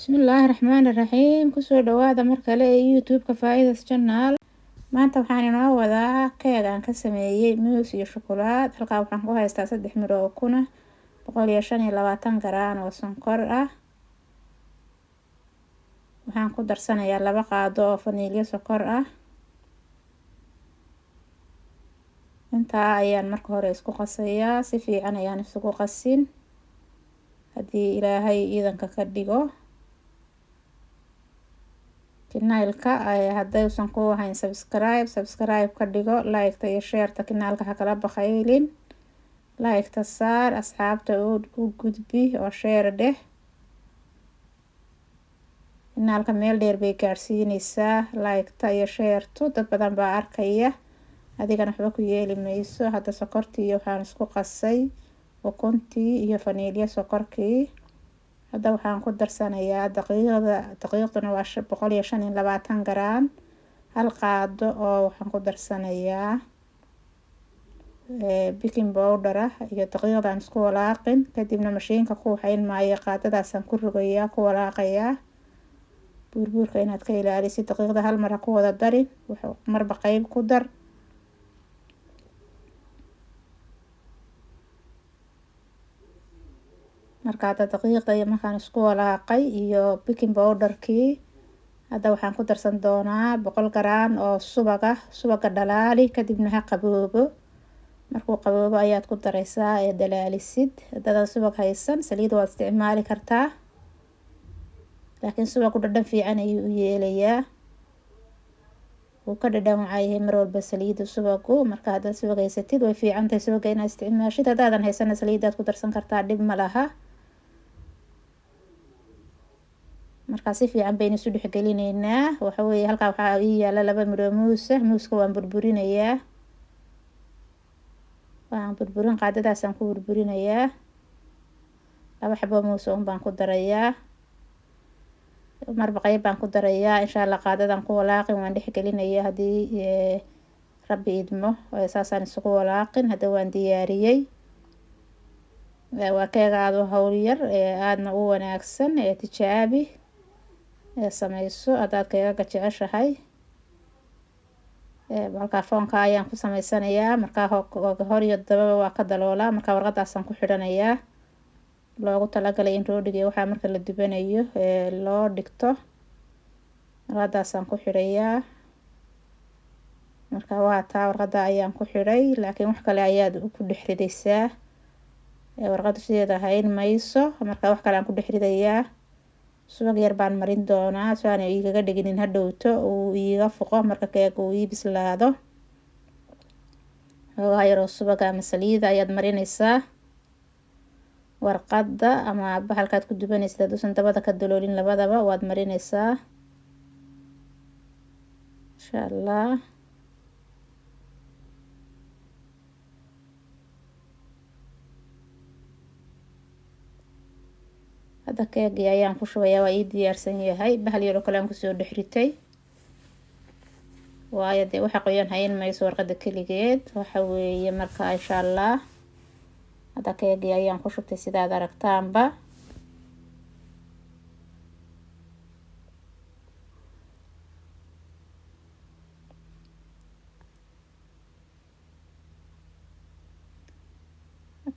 Bismillaahi Raxmaani Raxiim. Kusoo dhawaada mar kale ee YouTube-ka Faa'iidas Channel. Maanta waxaan inoo wadaa keeg aan ka sameeyay muus iyo shukulaato. Halkaa waxaan ku haystaa 3 miro oo ukun ah, 125 garaan oo sonkor ah. Waxaan ku darsanayaa 2 qaado oo vanilya sokor ah. Intaa ayaan marka hore isku qasayaa, si fiican ayaan isugu qasin. Haddii Ilaahay iidanka ka dhigo. Channel-ka hadday usan ku ahayn subscribe ka dhigo, like-ta iyo share-ta channel-ka ha kala bakhaylin. Like-ta saar, asxaabta u gudbi oo share dheh. Channel-ka meel dheer bay gaarsiinaysaa like-ta iyo share-tu, dad badan baa arkaya. Adigana waxba ku yeeli mayso. Hadda sokortii waxaan isku qasay, ukuntii iyo vanilya sokorkii. Hadda waxaan ku darsanayaa daqiiqduna waa 125 garaan. 1 qaado oo waxaan ku darsanayaa baking powder ah iyo daqiiqdaan isku walaaqin. Kadibna mashiinka ku waxayn maayo, qaadadaasaan ku rogayaa, ku walaaqayaa. Buurbuurka inaad ka ilaalisid, daqiiqda hal mar ha ku wada darin, marba qayb ku dar. Marka daqiiqda iyo markaan isku walaaqay iyo baking powder-kii, hadda waxaan ku darsan doonaa 100 garaan oo subag ah, subaga dhalaali. Kadibna ha qaboobo. Markuu qaboobo ayaad ku daraysaa ee dhalaalisid. Haddii subag haysan, saliid waad isticmaali kartaa. Laakiin subagu dhadhan fiican ayuu u yeelayaa. Wuu ka dhadhan wacayahay mar walba saliida subagu. Marka haddaad subag haysatid, way fiican tahay subaga inaad isticmaashid. Haddaadan haysana saliidaad ku darsan kartaa, dhib ma laha. Marka si fiican baynu isu dhexgelinaynaa. Waxa weeye halkaa waxaa ii yaala 2 miro muus ah. Muuska waan burburinayaa. Waan burburin, qaadadaasaan ku burburinayaa. 2 xabo muus oo baan ku darayaa. Marba qayb baan ku darayaa. Insha Allah qaadadan ku walaaqin waan dhexgelinayaa haddii Rabbi idmo. Saasaan isugu walaaqin. Hadda waan diyaariyay. Waa keeg aad u hawl yar, aadna u wanaagsan, tijaabi samayso haddaad keegaga jeceshahay. Halkaa foonka ayaan ku samaysanayaa. Markaa hor iyo dababa waa ka daloolaa. Markaa warqadaasaan ku xidhanayaa. Loogu talagalay in roodhiga waxaa marka la dubanayo loo dhigto. Warqadaasaan ku xidhayaa. Marka waa taa warqada ayaan ku xidhay, laakiin wax kale ayaad ku dhex ridaysaa. Warqadu sideeda hayn mayso. Marka wax kale aan ku dhex ridayaa. Subag yar baan marin doonaa si aan igaga dhiginin hadhowto uu iiga fuqo marka keega uu ii bislaado. Xoogaa yar oo subaga ama saliida ayaad marinaysaa warqada ama bahalkaad ku dubanaysid. Hadduusan dabada ka daloolin labadaba waad marinaysaa. Insha Allah. Hadda keegii ayaan ku shubayaa, waa ii diyaarsan yahay. Bahal yar oo kale aan kusoo dhex ritay. Waayo dee waxa qoyan hayn mayso warqada keligeed. Waxa weeye marka insha Allah. Hadda keegii ayaan ku shubtay sidaad aragtaanba.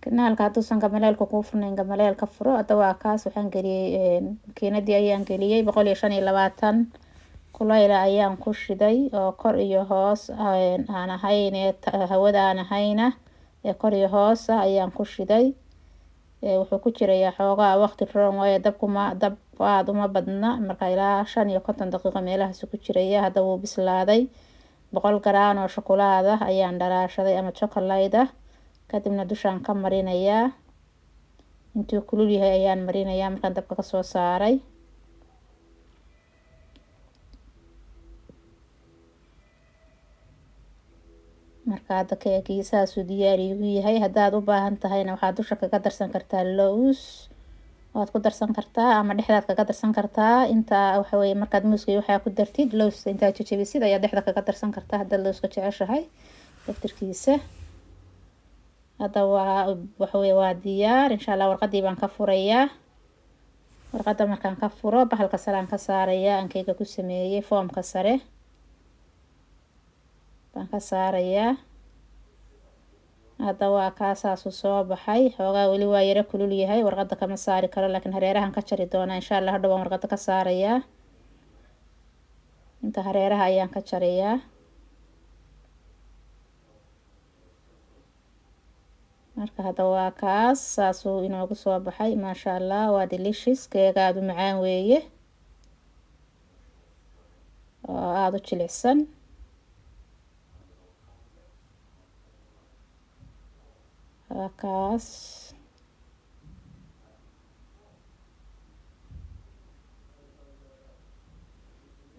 Kanaalka hadduusan gamaleelka kuu furnayn, gamaleelka furo. Hadda waa kaas waxaan geliyay makiinadii ayaan geliyay 125 kulayla ayaan ku shiday oo kor iyo hoos aan ahayn hawada aan ahayna kor iyo hoos ayaan ku shiday. Wuxuu ku jirayaa xoogaa waqti roon waayo dab aad uma badna. Marka ilaa 55 daqiiqo meelahaas ku jiraya. Hadda wuu bislaaday. 100 garaan oo shukulaato ah ayaan dhalaashaday ama chocolate ah. Kadibna dushaan ka marinayaa. Intuu kulul yahay ayaan marinayaa markaan dabka ka soo saaray. Marka hadda keegii saasuu diyaar igu yahay. Haddaad u baahan tahayna waxaad dusha kaga darsan kartaa lows. Waad ku darsan kartaa ama dhexdaad kaga darsan kartaa. Inta waxa weeye markaad muuska iyo waxaa ku dartid lows inta jajabisid ayaa dhexda kaga darsan kartaa haddaad lowska jeceshahay laftirkiisa. Hadda waxa weeye waa diyaar. Insha Allah warqadii baan ka furayaa. warqadda markaan ka furo bahalka sare aan ka saarayaa, aankeyga ku sameeyey foomka sare baan ka saarayaa. hadda waa kaasaasu soo baxay, xoogaa weli waa yara kulul yahay, warqadda kama saari karo, laakiin hareerahan ka jari doonaa insha allah. hadhow baan warqadda ka saarayaa, inta hareeraha ayaan ka jarayaa. marka hadda waa kaas saasuu inoogu soo baxay, maasha allah, waa delicious, keega aada u macaan weeye oo aada u jilicsan. waa kaas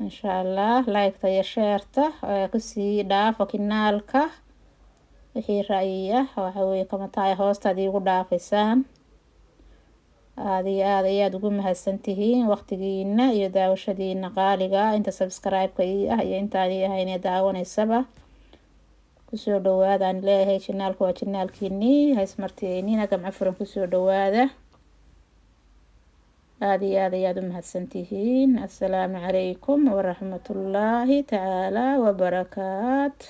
insha allah. like-ta iyo sheerta kusii dhaafo kinaalka, wixii ra'yi ah waxa weeye komataaya hoostaad iigu dhaafaysaan. aada iyo aad ayaad ugu mahadsantihiin waqtigiina iyo daawashadiina qaaliga. inta subscribe-ka ii ah iyo intaan ii ahaynee daawanaysaba kusoo dhawaada aan leeyahay. janaalku waa janaalkiinii, haysmartiyeynina, gamco furan kusoo dhawaada. aada iyo aad ayaad u mahadsantihiin. assalaamu calaykum waraxmatullaahi tacaala wabarakaatu.